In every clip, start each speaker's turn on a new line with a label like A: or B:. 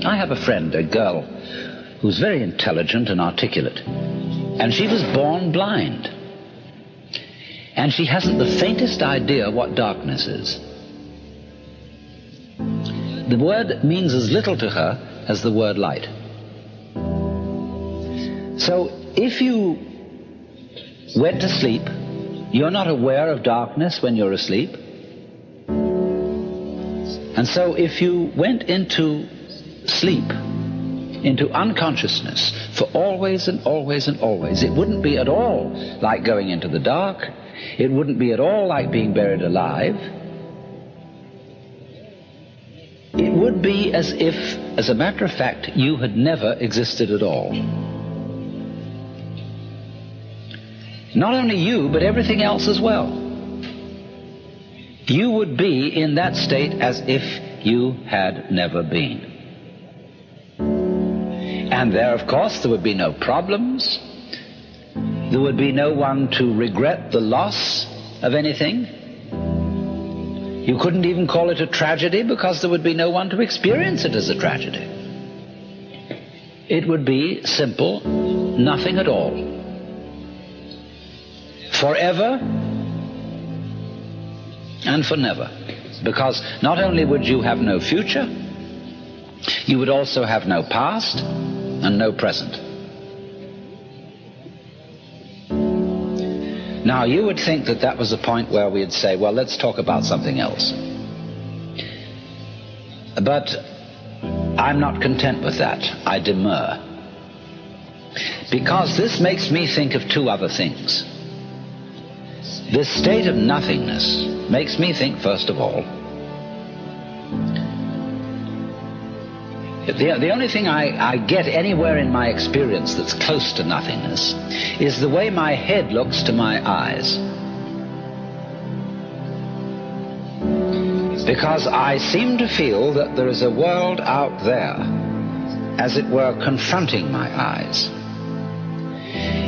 A: I have a friend, a girl, who's very intelligent and articulate, and she was born blind. And she hasn't the faintest idea what darkness is. The word means as little to her as the word light. So if you went to sleep, you're not aware of darkness when you're asleep. And so if you went into sleep, into unconsciousness for always and always and always, it wouldn't be at all like going into the dark. It wouldn't be at all like being buried alive. It would be as if, as a matter of fact, you had never existed at all. Not only you, but everything else as well. You would be in that state as if you had never been. And there, of course, there would be no problems. There would be no one to regret the loss of anything. You couldn't even call it a tragedy because there would be no one to experience it as a tragedy. It would be simple, nothing at all. Forever and for never. Because not only would you have no future, you would also have no past and no present. Now, you would think that that was a point where we'd say, well, let's talk about something else. But I'm not content with that. I demur. Because this makes me think of two other things. This state of nothingness makes me think, first of all, the only thing I get anywhere in my experience that's close to nothingness is the way my head looks to my eyes. Because I seem to feel that there is a world out there, as it were, confronting my eyes.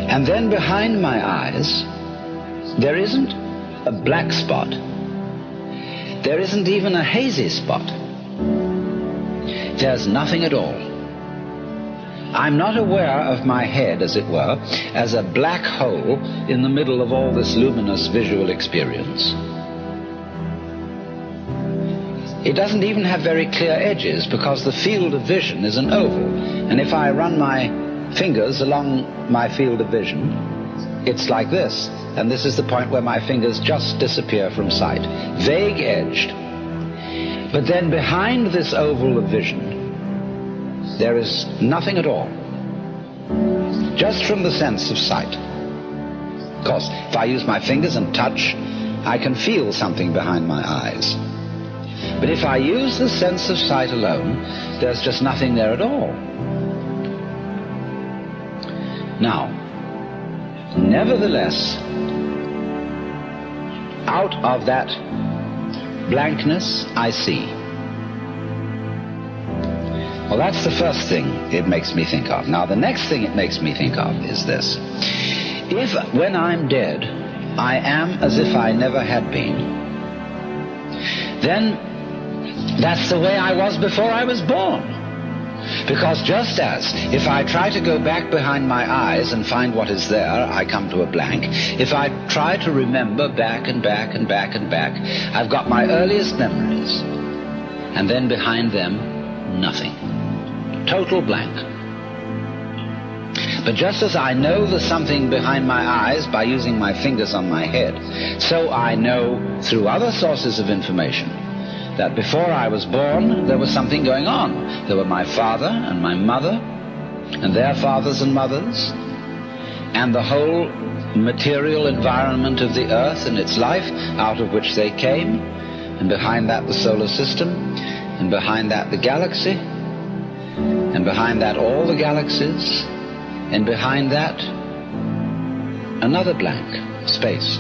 A: And then behind my eyes, there isn't a black spot. There isn't even a hazy spot. There's nothing at all. I'm not aware of my head, as it were, as a black hole in the middle of all this luminous visual experience. It doesn't even have very clear edges because the field of vision is an oval. And if I run my fingers along my field of vision, it's like this. And this is the point where my fingers just disappear from sight, vague-edged. But then behind this oval of vision, there is nothing at all, just from the sense of sight. Of course, if I use my fingers and touch, I can feel something behind my eyes. But if I use the sense of sight alone, there's just nothing there at all. Now, nevertheless, out of that blankness, I see. Well, that's the first thing it makes me think of. Now, the next thing it makes me think of is this. If, when I'm dead, I am as if I never had been, then that's the way I was before I was born. Because just as if I try to go back behind my eyes and find what is there, I come to a blank. If I try to remember back and back and back and back, I've got my earliest memories. And then behind them, nothing. Total blank. But just as I know there's something behind my eyes by using my fingers on my head, so I know through other sources of information that before I was born, there was something going on. There were my father and my mother, and their fathers and mothers, and the whole material environment of the earth and its life out of which they came, and behind that the solar system, and behind that the galaxy, and behind that all the galaxies, and behind that another blank, space.